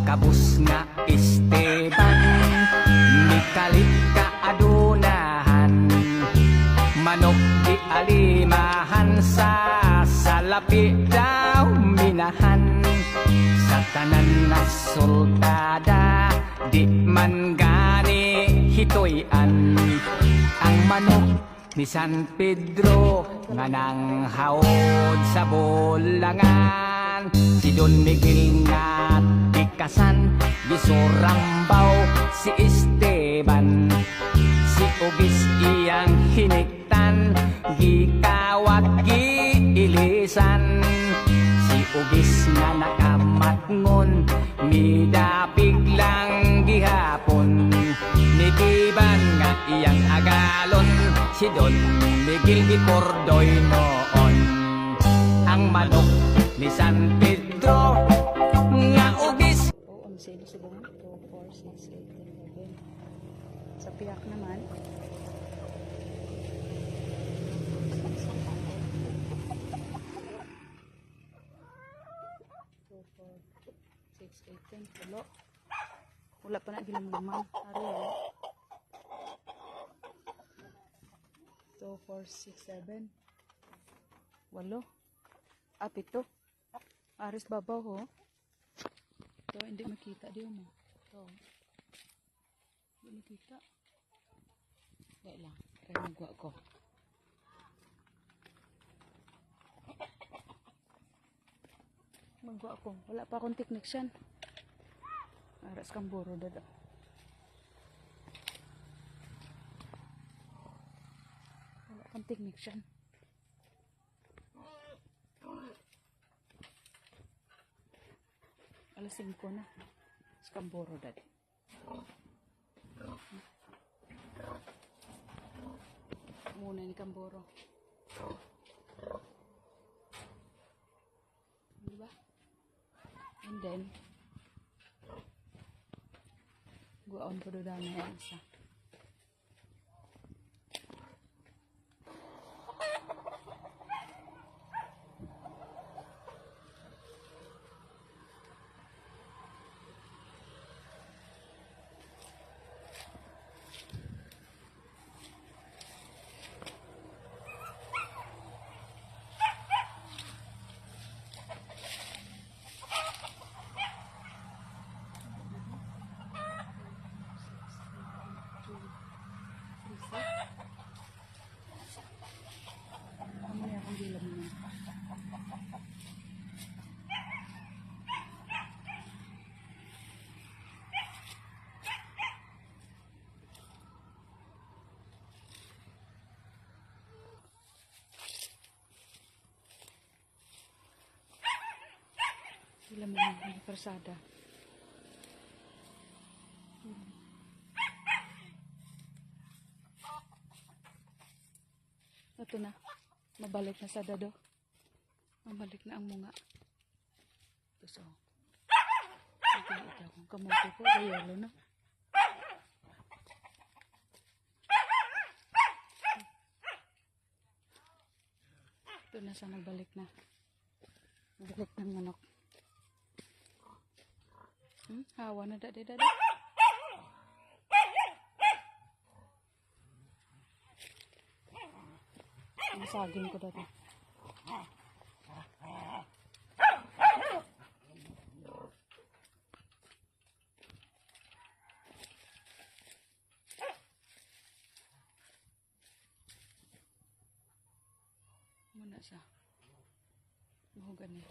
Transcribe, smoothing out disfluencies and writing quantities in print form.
kabus nga Esteban, mikalit ka adunahan, manok di alimahan, sa salapi daw minahan, sa tanan na sultada di man gani hitoy-an. Ang manok ni San Pedro nga nang haod sa bulangan, si Don Miguel nga tikasan, gisurambaw si Esteban, si Ugis iyang hiniktan, gikawag giilisan, si Ugis nga nakamatngon, midapig lang gihapon, nitiban nga iyang agalon, si Don Miguel gipordoy noon. Ang manok ni San Pedro nga ugis. Oo, ang sino sa bunga? 2, 4, 6, 8, 11. Sa piyak naman. Wala pa na gilam-laman. Ari yan. 2, 4, 6, 7. 8. 7. Aris babaw ho. Ito, hindi makita din mo. Ito. Hindi makita. Wala lang. Kaya magwa ko. Magwa ko. Wala pa akong technician. Aras kang buro dada. Wala kang technician. Alas 5 na. Skamboro dad. Muna ni Kamboro. Diba? And then, guaon po doon na yan isa. Mamaya akong dilam naman. Dilam naman ang persada. Ito na. Mabalik na sa dado. Mabalik na ang munga. Ito so. Ito akong kamote ko. Ayalo na. Ito na sa nagbalik na. Nagbalik ng manok. Hawa na dada. Saging ko dati. Muna sa mahugan niya.